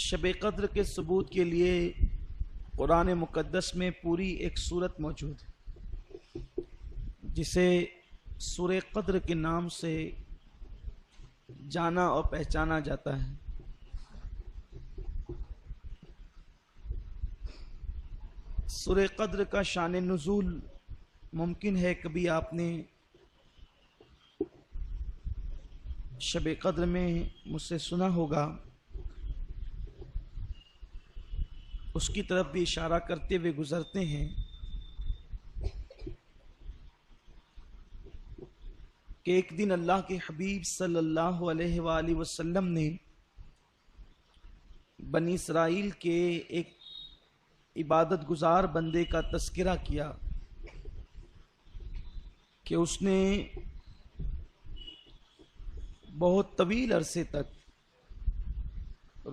شب قدر کے ثبوت کے لیے قرآن مقدس میں پوری ایک سورت موجود ہے جسے سورہ قدر کے نام سے جانا اور پہچانا جاتا ہے۔ سورہ قدر کا شان نزول ممکن ہے کبھی آپ نے شب قدر میں مجھ سے سنا ہوگا، اس کی طرف بھی اشارہ کرتے ہوئے گزرتے ہیں کہ ایک دن اللہ کے حبیب صلی اللہ علیہ وآلہ وسلم نے بنی اسرائیل کے ایک عبادت گزار بندے کا تذکرہ کیا کہ اس نے بہت طویل عرصے تک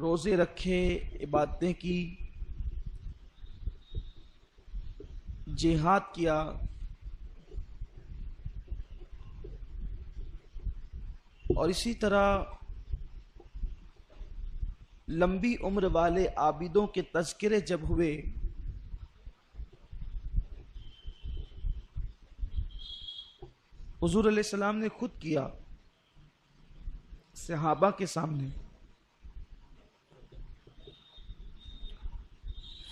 روزے رکھے، عبادتیں کی، جہاد کیا، اور اسی طرح لمبی عمر والے عابدوں کے تذکرے جب ہوئے حضور علیہ السلام نے خود کیا صحابہ کے سامنے،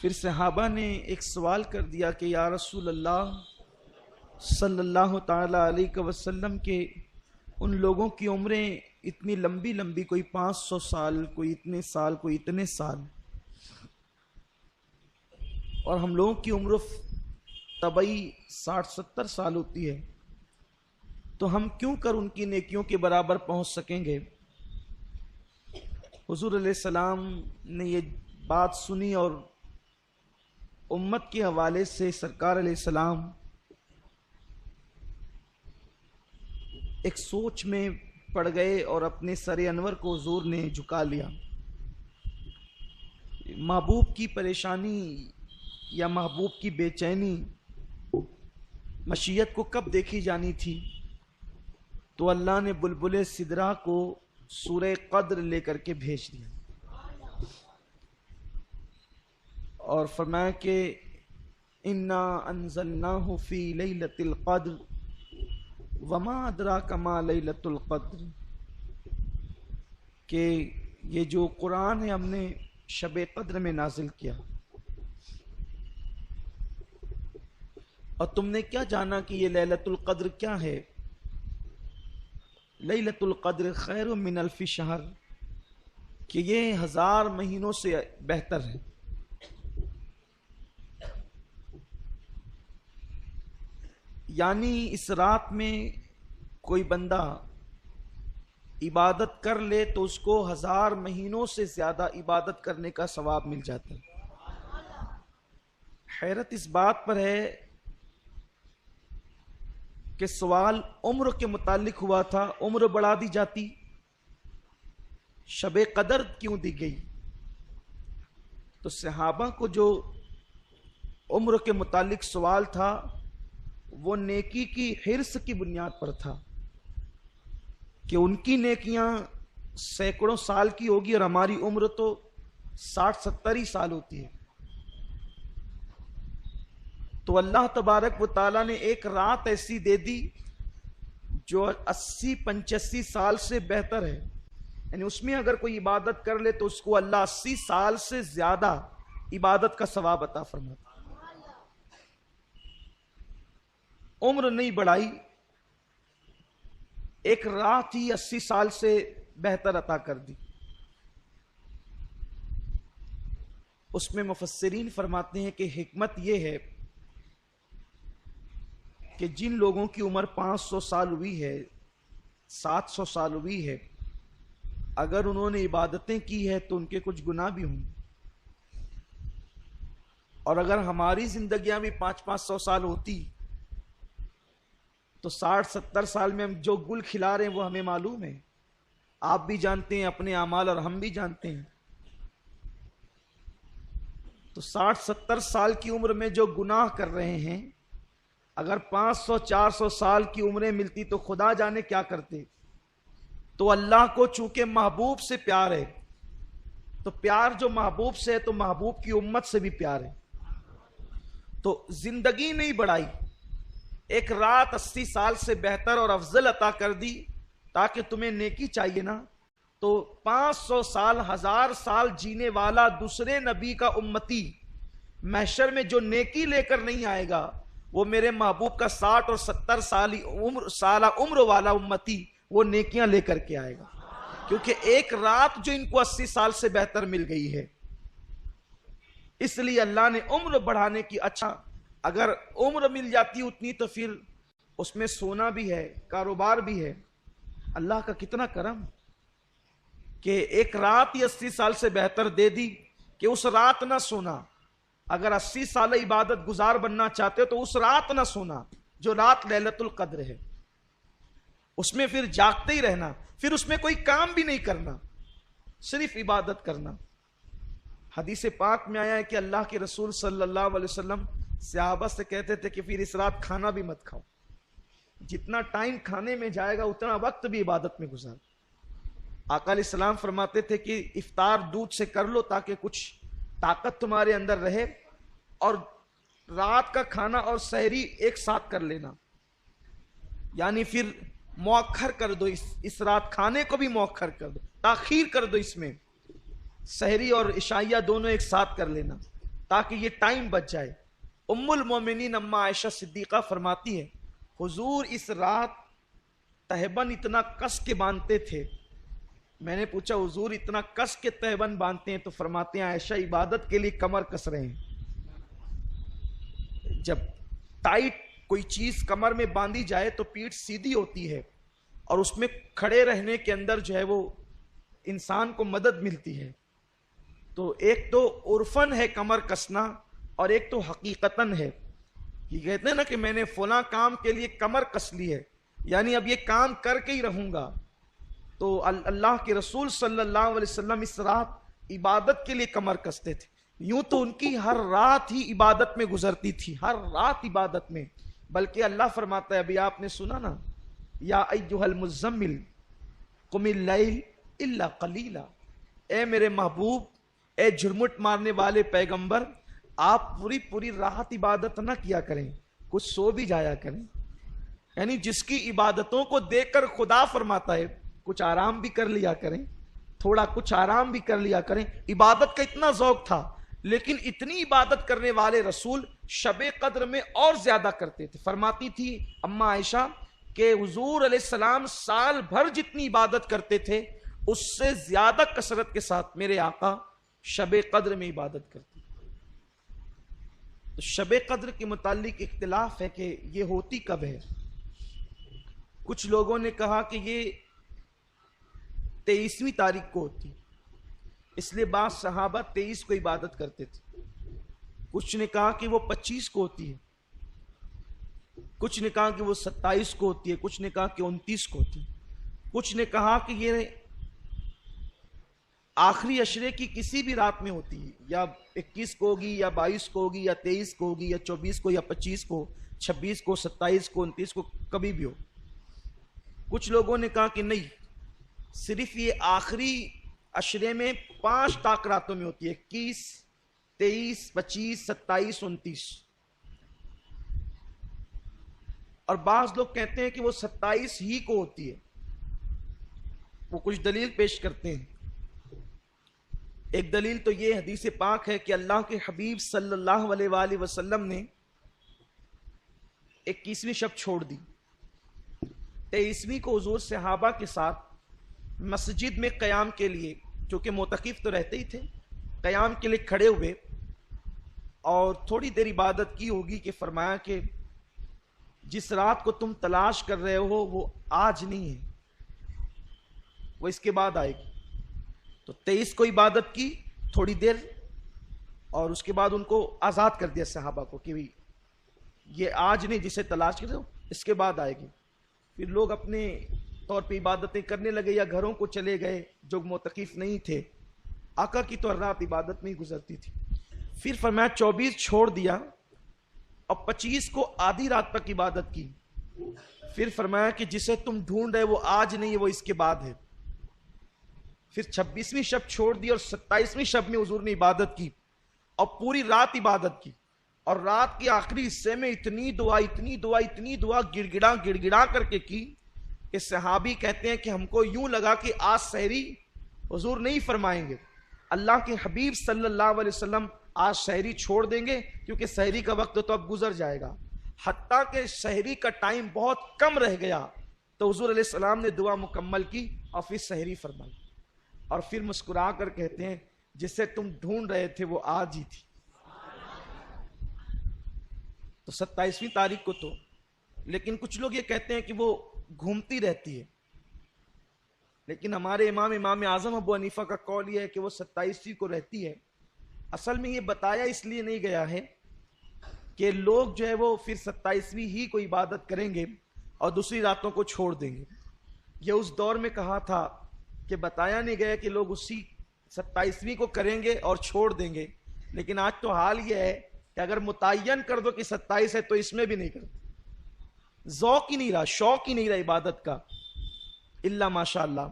پھر صحابہ نے ایک سوال کر دیا کہ یا رسول اللہ صلی اللہ تعالی علیہ وسلم کے ان لوگوں کی عمریں اتنی لمبی لمبی، کوئی 500 سال، کوئی اتنے سال، کوئی اتنے سال، اور ہم لوگوں کی عمر طبعی 60-70 سال ہوتی ہے، تو ہم کیوں کر ان کی نیکیوں کے برابر پہنچ سکیں گے؟ حضور علیہ السلام نے یہ بات سنی اور امت کے حوالے سے سرکار علیہ السلام ایک سوچ میں پڑ گئے اور اپنے سر انور کو حضور نے جھکا لیا۔ محبوب کی پریشانی یا محبوب کی بے چینی مشیت کو کب دیکھی جانی تھی؟ تو اللہ نے بلبل سدرا کو سورہ قدر لے کر کے بھیج دیا اور فرمایا کہ انا انزلناہ فی لیلۃ القدر وما ادراک ما لیلۃ القدر، کہ یہ جو قرآن ہے ہم نے شب قدر میں نازل کیا، اور تم نے کیا جانا کہ یہ لیلۃ القدر کیا ہے؟ لیلۃ القدر خیر من الف شہر، کہ یہ 1000 مہینوں سے بہتر ہے۔ یعنی اس رات میں کوئی بندہ عبادت کر لے تو اس کو 1000 مہینوں سے زیادہ عبادت کرنے کا ثواب مل جاتا ہے۔ حیرت اس بات پر ہے کہ سوال عمر کے متعلق ہوا تھا، عمر بڑھا دی جاتی، شب قدر کیوں دی گئی؟ تو صحابہ کو جو عمر کے متعلق سوال تھا وہ نیکی کی حرص کی بنیاد پر تھا کہ ان کی نیکیاں سینکڑوں سال کی ہوگی اور ہماری عمر تو 60-70 ہی سال ہوتی ہے۔ تو اللہ تبارک و تعالیٰ نے ایک رات ایسی دے دی جو 80-85 سال سے بہتر ہے، یعنی اس میں اگر کوئی عبادت کر لے تو اس کو اللہ 80 سال سے زیادہ عبادت کا ثواب عطا فرماتا۔ عمر نہیں بڑھائی، ایک رات ہی 80 سال سے بہتر عطا کر دی۔ اس میں مفسرین فرماتے ہیں کہ حکمت یہ ہے کہ جن لوگوں کی عمر 500 سال ہوئی ہے، 700 سال ہوئی ہے، اگر انہوں نے عبادتیں کی ہے تو ان کے کچھ گناہ بھی ہوں، اور اگر ہماری زندگیاں بھی 500 سال ہوتی تو 60-70 سال میں ہم جو گل کھلا رہے ہیں وہ ہمیں معلوم ہے، آپ بھی جانتے ہیں اپنے اعمال اور ہم بھی جانتے ہیں۔ تو 60-70 سال کی عمر میں جو گناہ کر رہے ہیں، اگر 500-400 سال کی عمریں ملتی تو خدا جانے کیا کرتے۔ تو اللہ کو چونکہ محبوب سے پیار ہے تو پیار جو محبوب سے ہے تو محبوب کی امت سے بھی پیار ہے. تو زندگی نہیں بڑھائی, ایک رات 80 سال سے بہتر اور افضل عطا کر دی تاکہ تمہیں نیکی چاہیے نا, تو 500 سال 1000 سال جینے والا دوسرے نبی کا امتی محشر میں جو نیکی لے کر نہیں آئے گا, وہ میرے محبوب کا 60 اور 70 سالہ عمر والا امتی وہ نیکیاں لے کر کے آئے گا, کیونکہ ایک رات جو ان کو 80 سال سے بہتر مل گئی ہے. اس لیے اللہ نے عمر بڑھانے کی, اچھا اگر عمر مل جاتی اتنی تو پھر اس میں سونا بھی ہے, کاروبار بھی ہے. اللہ کا کتنا کرم کہ ایک رات ہی 80 سال سے بہتر دے دی کہ اس رات نہ سونا. اگر 80 سال عبادت گزار بننا چاہتے تو اس رات نہ سونا جو رات لیلۃ القدر ہے, اس میں پھر جاگتے ہی رہنا, پھر اس میں کوئی کام بھی نہیں کرنا, صرف عبادت کرنا. حدیث پاک میں آیا ہے کہ اللہ کے رسول صلی اللہ علیہ وسلم صحابہ سے کہتے تھے کہ پھر اس رات کھانا بھی مت کھاؤ, جتنا ٹائم کھانے میں جائے گا اتنا وقت بھی عبادت میں گزار. آقا علیہ السلام فرماتے تھے کہ افطار دودھ سے کر لو تاکہ کچھ طاقت تمہارے اندر رہے, اور رات کا کھانا اور سحری ایک ساتھ کر لینا, یعنی پھر مؤخر کر دو, اس رات کھانے کو بھی مؤخر کر دو, تاخیر کر دو, اس میں سحری اور عشائیہ دونوں ایک ساتھ کر لینا تاکہ یہ ٹائم بچ جائے. ام المومنین اما عائشہ صدیقہ فرماتی ہے حضور اس رات تہبند اتنا کس کے باندھتے تھے. میں نے پوچھا حضور اتنا کس کے تہبند باندھتے ہیں؟ تو فرماتے ہیں عائشہ عبادت کے لیے کمر کس رہے ہیں. جب ٹائٹ کوئی چیز کمر میں باندھی جائے تو پیٹھ سیدھی ہوتی ہے, اور اس میں کھڑے رہنے کے اندر جو ہے وہ انسان کو مدد ملتی ہے. تو ایک تو عرفن ہے کمر کسنا, اور ایک تو حقیقتاً ہے. یہ کہتے ہیں نا کہ میں نے فلاں کام کے لیے کمر کس لی ہے, یعنی اب یہ کام کر کے ہی رہوں گا. تو اللہ کے رسول صلی اللہ علیہ وسلم اس رات عبادت کے لیے کمر کستے تھے. یوں تو ان کی ہر رات ہی عبادت میں گزرتی تھی, ہر رات عبادت میں. بلکہ اللہ فرماتا ہے, ابھی آپ نے سنا نا, یا ایھا المزمل قم اللیل الا قلیلا, اے میرے محبوب, اے جھرمٹ مارنے والے پیغمبر, آپ پوری رات عبادت نہ کیا کریں, کچھ سو بھی جایا کریں. یعنی جس کی عبادتوں کو دیکھ کر خدا فرماتا ہے کچھ آرام بھی کر لیا کریں, تھوڑا کچھ آرام بھی کر لیا کریں. عبادت کا اتنا ذوق تھا, لیکن اتنی عبادت کرنے والے رسول شب قدر میں اور زیادہ کرتے تھے. فرماتی تھی اما عائشہ کہ حضور علیہ السلام سال بھر جتنی عبادت کرتے تھے اس سے زیادہ کثرت کے ساتھ میرے آقا شب قدر میں عبادت کرتے. تو شب قدر کے متعلق اختلاف ہے کہ یہ ہوتی کب ہے. کچھ لوگوں نے کہا کہ یہ 23ویں تاریخ کو ہوتی, اس لیے بعض صحابہ 23 کو عبادت کرتے تھے. کچھ نے کہا کہ وہ 25 کو ہوتی ہے, کچھ نے کہا کہ وہ 27 کو ہوتی ہے, کچھ نے کہا کہ 29 کو ہوتی ہے, کچھ نے کہا کہ یہ آخری عشرے کی کسی بھی رات میں ہوتی ہے, یا 21 کو ہوگی, یا 22 کو ہوگی, یا 23 کو ہوگی, یا 24 کو, یا 25 کو, 26 کو, 27 کو, 29 کو, کبھی بھی ہو. کچھ لوگوں نے کہا کہ نہیں, صرف یہ آخری عشرے میں 5 طاق راتوں میں ہوتی ہے, 21, 23, 25, 27, 29. اور بعض لوگ کہتے ہیں کہ وہ 27 ہی کو ہوتی ہے. وہ کچھ دلیل پیش کرتے ہیں. ایک دلیل تو یہ حدیث پاک ہے کہ اللہ کے حبیب صلی اللہ علیہ وآلہ وسلم نے 21ویں شب چھوڑ دی. 23ویں کو حضور صحابہ کے ساتھ مسجد میں قیام کے لیے, جو کہ معتکف تو رہتے ہی تھے, قیام کے لیے کھڑے ہوئے اور تھوڑی دیر عبادت کی ہوگی کہ فرمایا کہ جس رات کو تم تلاش کر رہے ہو وہ آج نہیں ہے, وہ اس کے بعد آئے گی. تو 23 کو عبادت کی تھوڑی دیر, اور اس کے بعد ان کو آزاد کر دیا صحابہ کو کہ یہ آج نہیں جسے تلاش کر رہے ہو, اس کے بعد آئے گی. پھر لوگ اپنے طور پہ عبادتیں کرنے لگے یا گھروں کو چلے گئے جو معتکف نہیں تھے. آقا کی تو رات عبادت میں ہی گزرتی تھی. پھر فرمایا 24 چھوڑ دیا اور 25 کو آدھی رات تک عبادت کی. پھر فرمایا کہ جسے تم ڈھونڈ رہے وہ آج نہیں ہے, وہ اس کے بعد ہے. پھر 26ویں شب چھوڑ دی اور 27ویں شب میں حضور نے عبادت کی اور پوری رات عبادت کی، اور رات کے آخری حصے میں اتنی دعا گڑ گڑا کر کے کی کہ صحابی کہتے ہیں کہ ہم کو یوں لگا کہ آج سحری حضور نہیں فرمائیں گے، اللہ کے حبیب صلی اللہ علیہ وسلم آج سحری چھوڑ دیں گے کیونکہ سحری کا وقت تو اب گزر جائے گا۔ حتیٰ کہ سحری کا ٹائم بہت کم رہ گیا تو حضور علیہ السلام نے دعا مکمل کی اور پھر سحری فرمائی، اور پھر مسکرا کر کہتے ہیں جسے تم ڈھونڈ رہے تھے وہ آج ہی تھی۔ تو 27ویں تاریخ کو تو، لیکن کچھ لوگ یہ کہتے ہیں کہ وہ گھومتی رہتی ہے، لیکن ہمارے امام اعظم ابو حنیفہ کا قول یہ ہے کہ وہ 27ویں کو رہتی ہے۔ اصل میں یہ بتایا اس لیے نہیں گیا ہے کہ لوگ جو ہے وہ پھر 27ویں ہی کو عبادت کریں گے اور دوسری راتوں کو چھوڑ دیں گے۔ یہ اس دور میں کہا تھا کہ بتایا نہیں گیا کہ لوگ اسی 27ویں کو کریں گے اور چھوڑ دیں گے، لیکن آج تو حال یہ ہے کہ اگر متعین کر دو کہ 27 ہے تو اس میں بھی نہیں کرتے، ذوق ہی نہیں رہا، شوق ہی نہیں رہا عبادت کا، الا ماشاء اللہ۔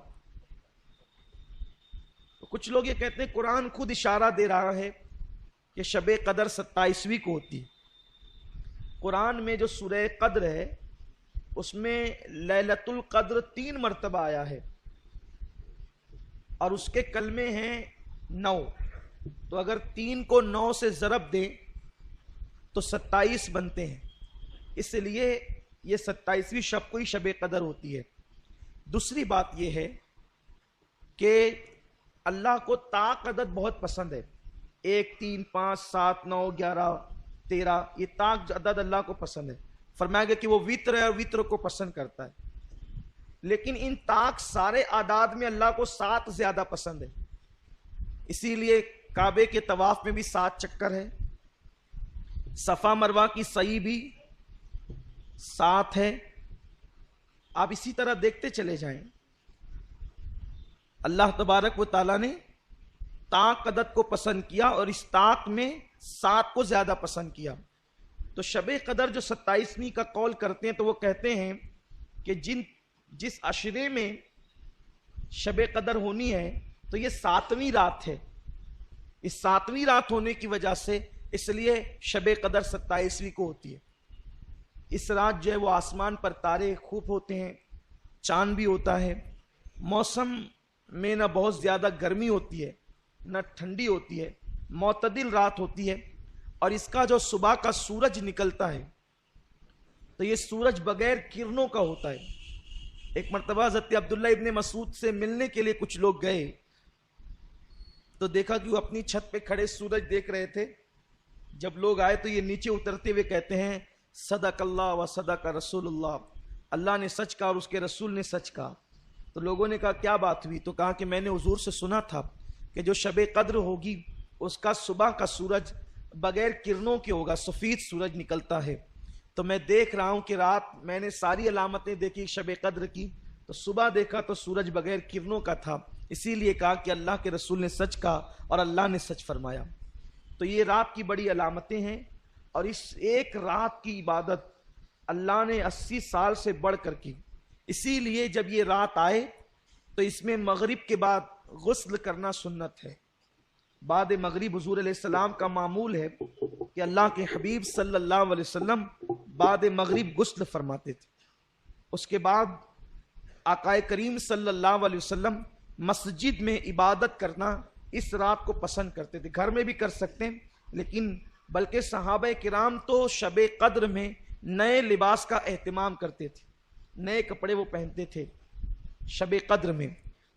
کچھ لوگ یہ کہتے ہیں قرآن خود اشارہ دے رہا ہے کہ شب قدر 27ویں کو ہوتی ہے۔ قرآن میں جو سورہ قدر ہے اس میں لیلۃ القدر 3 مرتبہ آیا ہے اور اس کے کلمے ہیں 9، تو اگر 3 کو 9 سے ضرب دیں تو 27 بنتے ہیں، اس لیے یہ 27ویں شب کو ہی شب قدر ہوتی ہے۔ دوسری بات یہ ہے کہ اللہ کو طاق عدد بہت پسند ہے، 1 3 5 7 9 11 13، یہ طاق عدد اللہ کو پسند ہے۔ فرمایا گیا کہ وہ وتر ہے اور وتر کو پسند کرتا ہے، لیکن ان طاق سارے اعداد میں اللہ کو 7 زیادہ پسند ہے، اسی لیے کعبے کے طواف میں بھی 7 چکر ہے، صفا مروہ کی سعی بھی 7 ہے۔ آپ اسی طرح دیکھتے چلے جائیں، اللہ تبارک و تعالیٰ نے طاق عدد کو پسند کیا اور اس طاق میں 7 کو زیادہ پسند کیا۔ تو شب قدر جو 27ویں کا قول کرتے ہیں تو وہ کہتے ہیں کہ جس عشرے میں شب قدر ہونی ہے تو یہ 7ویں رات ہے، اس 7ویں رات ہونے کی وجہ سے اس لیے شب قدر 27ویں کو ہوتی ہے۔ اس رات جو ہے وہ آسمان پر تارے خوب ہوتے ہیں، چاند بھی ہوتا ہے، موسم میں نہ بہت زیادہ گرمی ہوتی ہے نہ ٹھنڈی ہوتی ہے، معتدل رات ہوتی ہے، اور اس کا جو صبح کا سورج نکلتا ہے تو یہ سورج بغیر کرنوں کا ہوتا ہے۔ ایک مرتبہ حضرت عبداللہ ابن مسعود سے ملنے کے لیے کچھ لوگ گئے تو دیکھا کہ وہ اپنی چھت پہ کھڑے سورج دیکھ رہے تھے۔ جب لوگ آئے تو یہ نیچے اترتے ہوئے کہتے ہیں صدق اللہ و صدق رسول اللہ، اللہ نے سچ کہا اور اس کے رسول نے سچ کہا۔ تو لوگوں نے کہا کیا بات ہوئی؟ تو کہا کہ میں نے حضور سے سنا تھا کہ جو شب قدر ہوگی اس کا صبح کا سورج بغیر کرنوں کے ہوگا، سفید سورج نکلتا ہے، تو میں دیکھ رہا ہوں کہ رات میں نے ساری علامتیں دیکھی شب قدر کی، تو صبح دیکھا تو سورج بغیر کرنوں کا تھا، اسی لیے کہا کہ اللہ کے رسول نے سچ کہا اور اللہ نے سچ فرمایا۔ تو یہ رات کی بڑی علامتیں ہیں، اور اس ایک رات کی عبادت اللہ نے 80 سال سے بڑھ کر کی، اسی لیے جب یہ رات آئے تو اس میں مغرب کے بعد غسل کرنا سنت ہے۔ بعد مغرب حضور علیہ السلام کا معمول ہے کہ اللہ کے حبیب صلی اللہ علیہ وسلم بعد مغرب غسل فرماتے تھے۔ اس کے بعد آقا کریم صلی اللہ علیہ وسلم مسجد میں عبادت کرنا اس رات کو پسند کرتے تھے، گھر میں بھی کر سکتے ہیں، لیکن بلکہ صحابہ کرام تو شب قدر میں نئے لباس کا اہتمام کرتے تھے، نئے کپڑے وہ پہنتے تھے شب قدر میں۔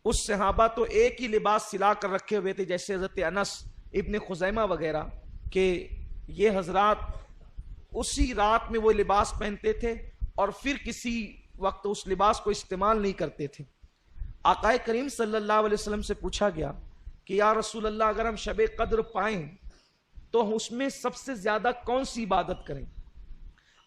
اس صحابہ تو ایک ہی لباس سلا کر رکھے ہوئے تھے، جیسے حضرت انس ابن خزیمہ وغیرہ، کہ یہ حضرات اسی رات میں وہ لباس پہنتے تھے اور پھر کسی وقت اس لباس کو استعمال نہیں کرتے تھے۔ آقا کریم صلی اللہ علیہ وسلم سے پوچھا گیا کہ یا رسول اللہ اگر ہم شب قدر پائیں تو اس میں سب سے زیادہ کون سی عبادت کریں؟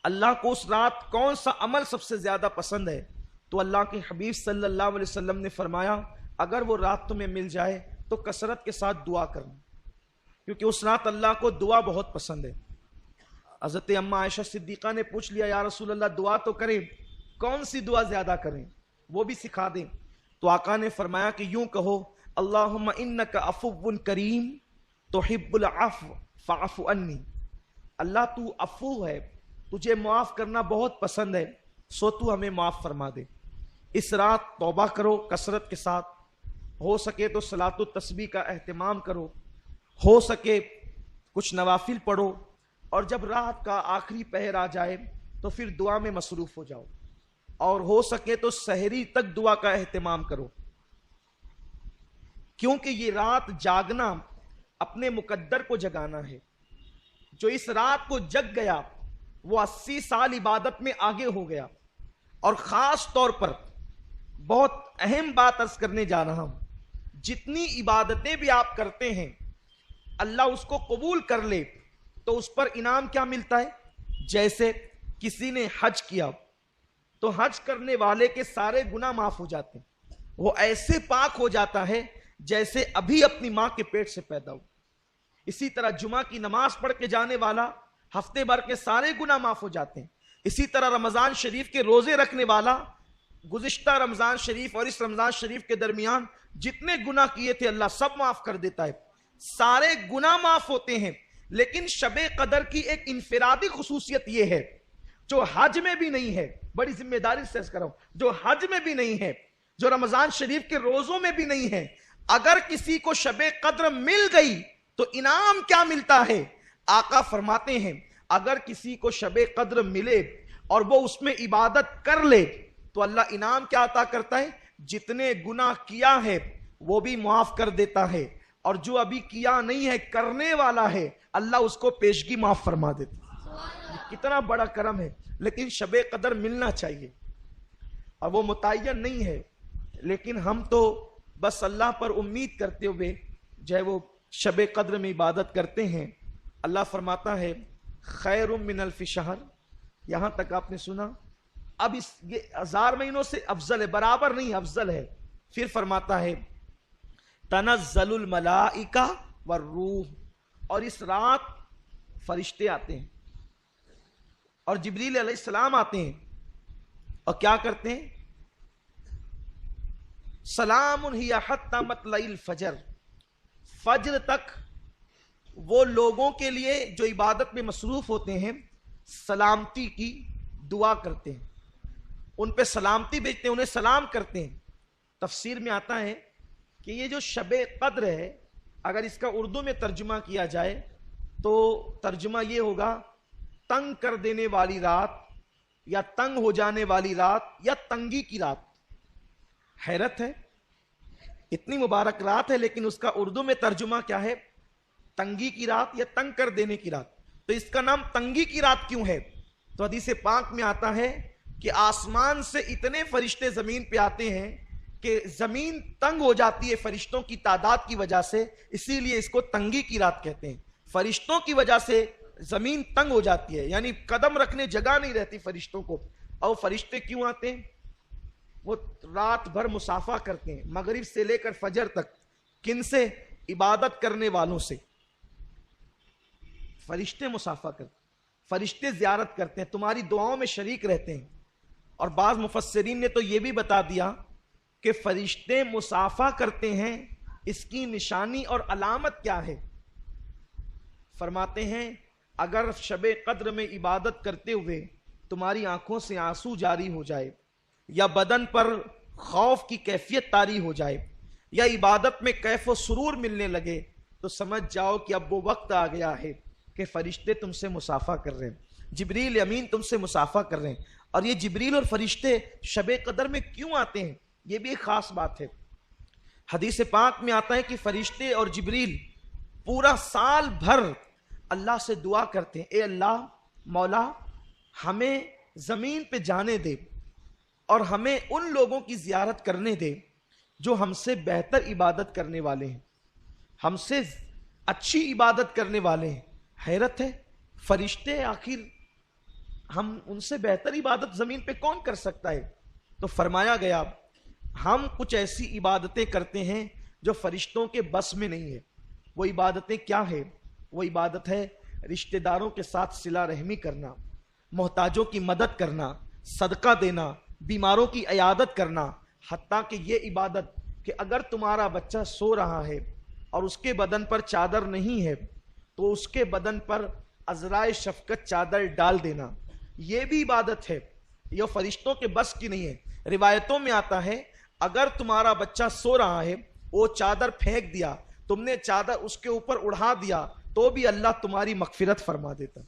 اللہ کو اس رات کون سا عمل سب سے زیادہ پسند ہے؟ تو اللہ کے حبیب صلی اللہ علیہ وسلم نے فرمایا اگر وہ رات تمہیں مل جائے تو کثرت کے ساتھ دعا کرنا، کیونکہ اس رات اللہ کو دعا بہت پسند ہے۔ حضرت اماں عائشہ صدیقہ نے پوچھ لیا یا رسول اللہ دعا تو کریں، کون سی دعا زیادہ کریں، وہ بھی سکھا دیں۔ تو آقا نے فرمایا کہ یوں کہو اللہم انک عفو کریم تحب العفو فاعف عنی، اللہ تو عفو ہے، تجھے معاف کرنا بہت پسند ہے، سو تو ہمیں معاف فرما دے۔ اس رات توبہ کرو کثرت کے ساتھ، ہو سکے تو صلاۃ التسبیح کا اہتمام کرو، ہو سکے کچھ نوافل پڑھو، اور جب رات کا آخری پہر آ جائے تو پھر دعا میں مصروف ہو جاؤ، اور ہو سکے تو سحری تک دعا کا اہتمام کرو، کیونکہ یہ رات جاگنا اپنے مقدر کو جگانا ہے۔ جو اس رات کو جگ گیا وہ 80 سال عبادت میں آگے ہو گیا۔ اور خاص طور پر بہت اہم بات عرض کرنے جا رہا ہوں، جتنی عبادتیں بھی آپ کرتے ہیں اللہ اس کو قبول کر لے تو اس پر انعام کیا ملتا ہے؟ جیسے کسی نے حج کیا تو حج کرنے والے کے سارے گناہ معاف ہو جاتے ہیں، وہ ایسے پاک ہو جاتا ہے جیسے ابھی اپنی ماں کے پیٹ سے پیدا ہو۔ اسی طرح جمعہ کی نماز پڑھ کے جانے والا ہفتے بھر کے سارے گناہ معاف ہو جاتے ہیں۔ اسی طرح رمضان شریف کے روزے رکھنے والا گزشتہ رمضان شریف اور اس رمضان شریف کے درمیان جتنے گناہ کیے تھے اللہ سب معاف کر دیتا ہے، سارے گناہ معاف ہوتے ہیں۔ لیکن شب قدر کی ایک انفرادی خصوصیت یہ ہے جو حج میں بھی نہیں ہے، بڑی ذمہ داری سے عرض کر رہا ہوں، جو حج میں بھی نہیں ہے، جو رمضان شریف کے روزوں میں بھی نہیں ہے۔ اگر کسی کو شب قدر مل گئی تو انعام کیا ملتا ہے؟ آقا فرماتے ہیں اگر کسی کو شب قدر ملے اور وہ اس میں عبادت کر لے تو اللہ انعام کیا عطا کرتا ہے؟ جتنے گناہ کیا ہے وہ بھی معاف کر دیتا ہے، اور جو ابھی کیا نہیں ہے کرنے والا ہے اللہ اس کو پیشگی معاف فرما دیتا ہے۔ کتنا بڑا کرم ہے۔ لیکن شب قدر ملنا چاہیے، اور وہ متعین نہیں ہے، لیکن ہم تو بس اللہ پر امید کرتے ہوئے جو ہے وہ شب قدر میں عبادت کرتے ہیں۔ اللہ فرماتا ہے خیر من الف شہر، یہاں تک آپ نے سنا، اب یہ 1000 مہینوں سے افضل ہے، برابر نہیں افضل ہے۔ پھر فرماتا ہے تنزل الملائکہ والروح، اور اس رات فرشتے آتے ہیں اور جبریل علیہ السلام آتے ہیں، اور کیا کرتے ہیں؟ سلام ہی حتی مطلع الفجر، فجر تک وہ لوگوں کے لیے جو عبادت میں مصروف ہوتے ہیں سلامتی کی دعا کرتے ہیں، ان پہ سلامتی بھیجتے ہیں، انہیں سلام کرتے ہیں۔ تفسیر میں آتا ہے کہ یہ جو شب قدر ہے اگر اس کا اردو میں ترجمہ کیا جائے تو ترجمہ یہ ہوگا تنگ کر دینے والی رات، یا تنگ ہو جانے والی رات، یا تنگی کی رات۔ حیرت ہے، اتنی مبارک رات ہے لیکن اس کا اردو میں ترجمہ کیا ہے؟ تنگی کی رات یا تنگ کر دینے کی رات۔ تو اس کا نام تنگی کی رات کیوں ہے؟ تو حدیث پاک میں آتا ہے کہ آسمان سے اتنے فرشتے زمین پہ آتے ہیں کہ زمین تنگ ہو جاتی ہے فرشتوں کی تعداد کی وجہ سے، اسی لیے اس کو تنگی کی رات کہتے ہیں۔ فرشتوں کی وجہ سے زمین تنگ ہو جاتی ہے، یعنی قدم رکھنے جگہ نہیں رہتی فرشتوں کو۔ اور فرشتے کیوں آتے ہیں؟ وہ رات بھر مسافہ کرتے ہیں، مغرب سے لے کر فجر تک۔ کن سے؟ عبادت کرنے والوں سے۔ فرشتے مسافہ کرتے ہیں، فرشتے زیارت کرتے ہیں، تمہاری دعاؤں میں شریک رہتے ہیں۔ اور بعض مفسرین نے تو یہ بھی بتا دیا کہ فرشتے مسافہ کرتے ہیں، اس کی نشانی اور علامت کیا ہے؟ فرماتے ہیں اگر شب قدر میں عبادت کرتے ہوئے تمہاری آنکھوں سے آنسو جاری ہو جائے، یا بدن پر خوف کی کیفیت طاری ہو جائے، یا عبادت میں کیف و سرور ملنے لگے، تو سمجھ جاؤ کہ اب وہ وقت آ گیا ہے کہ فرشتے تم سے مسافہ کر رہے ہیں، جبریل امین تم سے مسافہ کر رہے ہیں۔ اور یہ جبریل اور فرشتے شب قدر میں کیوں آتے ہیں؟ یہ بھی ایک خاص بات ہے۔ حدیث پاک میں آتا ہے کہ فرشتے اور جبریل پورا سال بھر اللہ سے دعا کرتے ہیں، اے اللہ مولا ہمیں زمین پہ جانے دے اور ہمیں ان لوگوں کی زیارت کرنے دے جو ہم سے بہتر عبادت کرنے والے ہیں، ہم سے اچھی عبادت کرنے والے ہیں۔ حیرت ہے، فرشتے آخر ہم ان سے بہتر عبادت زمین پہ کون کر سکتا ہے؟ تو فرمایا گیا ہم کچھ ایسی عبادتیں کرتے ہیں جو فرشتوں کے بس میں نہیں ہے۔ وہ عبادتیں کیا ہے؟ وہ عبادت ہے رشتہ داروں کے ساتھ صلہ رحمی کرنا، محتاجوں کی مدد کرنا، صدقہ دینا، بیماروں کی عیادت کرنا۔ حتیٰ کہ یہ عبادت کہ اگر تمہارا بچہ سو رہا ہے اور اس کے بدن پر چادر نہیں ہے تو اس کے بدن پر عذرائے شفقت چادر ڈال دینا، یہ بھی عبادت ہے، یہ فرشتوں کے بس کی نہیں ہے۔ روایتوں میں آتا ہے اگر تمہارا بچہ سو رہا ہے، وہ چادر پھینک دیا، تم نے چادر اس کے اوپر اڑا دیا، تو بھی اللہ تمہاری مغفرت فرما دیتا۔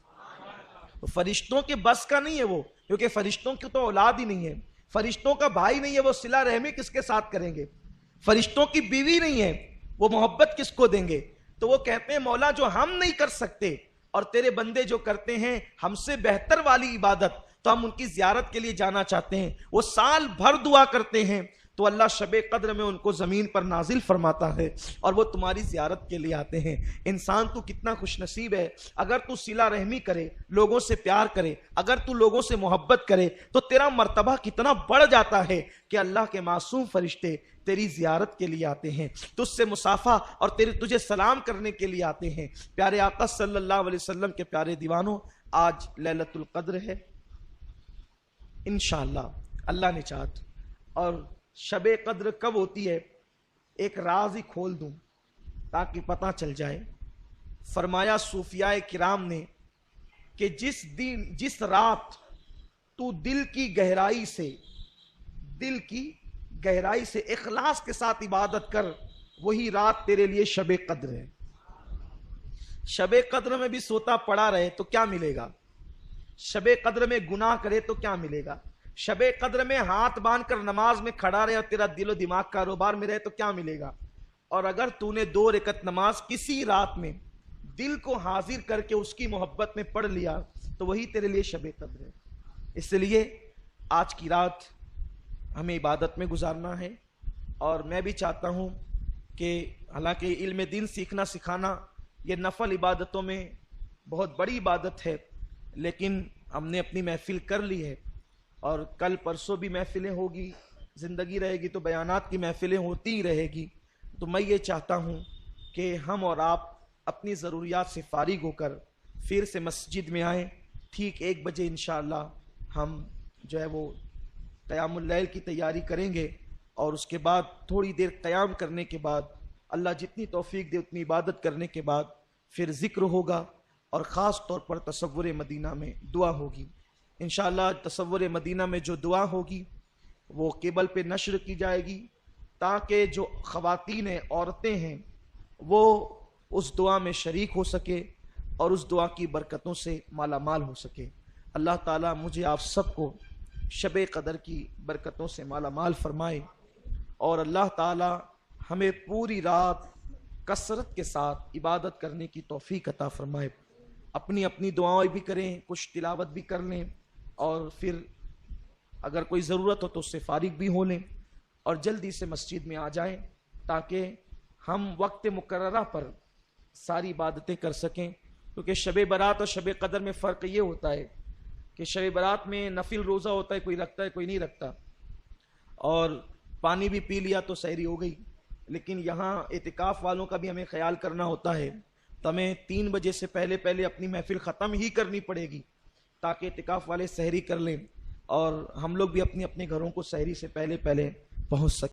فرشتوں کے بس کا نہیں ہے وہ، کیونکہ فرشتوں کی تو اولاد ہی نہیں ہے، فرشتوں کا بھائی نہیں ہے، وہ صلہ رحمی کس کے ساتھ کریں گے؟ فرشتوں کی بیوی نہیں ہے، وہ محبت کس کو دیں گے؟ تو وہ کہتے ہیں مولا جو ہم نہیں کر سکتے اور تیرے بندے جو کرتے ہیں ہم سے بہتر والی عبادت، تو ہم ان کی زیارت کے لیے جانا چاہتے ہیں۔ وہ سال بھر دعا کرتے ہیں تو اللہ شب قدر میں ان کو زمین پر نازل فرماتا ہے اور وہ تمہاری زیارت کے لیے آتے ہیں۔ انسان تو کتنا خوش نصیب ہے، اگر تو صلہ رحمی کرے، لوگوں سے پیار کرے، اگر تو لوگوں سے محبت کرے تو تیرا مرتبہ کتنا بڑھ جاتا ہے کہ اللہ کے معصوم فرشتے تیری زیارت کے لیے آتے ہیں، تجھ سے مصافحہ اور تجھے سلام کرنے کے لیے آتے ہیں۔ پیارے آقا صلی اللہ علیہ وسلم کے پیارے دیوانوں، آج لیلۃ القدر ہے، انشاءاللہ اللہ نے چاہت، اور شب قدر کب ہوتی ہے ایک راز ہی کھول دوں تاکہ پتہ چل جائے۔ فرمایا صوفیاء کرام نے کہ جس رات تو دل کی گہرائی سے اخلاص کے ساتھ عبادت کر، وہی رات تیرے لیے شب قدر ہے۔ شب قدر میں بھی سوتا پڑا رہے تو کیا ملے گا؟ شب قدر میں گناہ کرے تو کیا ملے گا؟ شب قدر میں ہاتھ باندھ کر نماز میں کھڑا رہے اور تیرا دل و دماغ کاروبار میں رہے تو کیا ملے گا؟ اور اگر تو نے 2 رکعت نماز کسی رات میں دل کو حاضر کر کے اس کی محبت میں پڑھ لیا تو وہی تیرے لیے شب قدر ہے۔ اس لیے آج کی رات ہمیں عبادت میں گزارنا ہے، اور میں بھی چاہتا ہوں کہ حالانکہ علم دین سیکھنا سکھانا یہ نفل عبادتوں میں بہت بڑی عبادت ہے، لیکن ہم نے اپنی محفل کر لی ہے، اور کل پرسوں بھی محفلیں ہوگی، زندگی رہے گی تو بیانات کی محفلیں ہوتی ہی رہے گی۔ تو میں یہ چاہتا ہوں کہ ہم اور آپ اپنی ضروریات سے فارغ ہو کر پھر سے مسجد میں آئیں، ٹھیک 1 بجے انشاءاللہ ہم جو ہے وہ قیام اللیل کی تیاری کریں گے، اور اس کے بعد تھوڑی دیر قیام کرنے کے بعد اللہ جتنی توفیق دے اتنی عبادت کرنے کے بعد پھر ذکر ہوگا، اور خاص طور پر تصور مدینہ میں دعا ہوگی۔ انشاءاللہ تصور مدینہ میں جو دعا ہوگی وہ کیبل پہ نشر کی جائے گی، تاکہ جو خواتین عورتیں ہیں وہ اس دعا میں شریک ہو سکے اور اس دعا کی برکتوں سے مالا مال ہو سکے۔ اللہ تعالیٰ مجھے آپ سب کو شب قدر کی برکتوں سے مالا مال فرمائے، اور اللہ تعالیٰ ہمیں پوری رات کثرت کے ساتھ عبادت کرنے کی توفیق عطا فرمائے۔ اپنی اپنی دعائیں بھی کریں، کچھ تلاوت بھی کر لیں، اور پھر اگر کوئی ضرورت ہو تو اس سے فارغ بھی ہو لیں، اور جلدی سے مسجد میں آ جائیں تاکہ ہم وقت مقررہ پر ساری عبادتیں کر سکیں۔ کیونکہ شب برات اور شب قدر میں فرق یہ ہوتا ہے کہ شب برات میں نفل روزہ ہوتا ہے، کوئی رکھتا ہے کوئی نہیں رکھتا، اور پانی بھی پی لیا تو سحری ہو گئی، لیکن یہاں اعتکاف والوں کا بھی ہمیں خیال کرنا ہوتا ہے، تو ہمیں 3 بجے سے پہلے اپنی محفل ختم ہی کرنی پڑے گی تاکہ اعتکاف والے سحری کر لیں، اور ہم لوگ بھی اپنے گھروں کو سحری سے پہلے پہنچ سکیں۔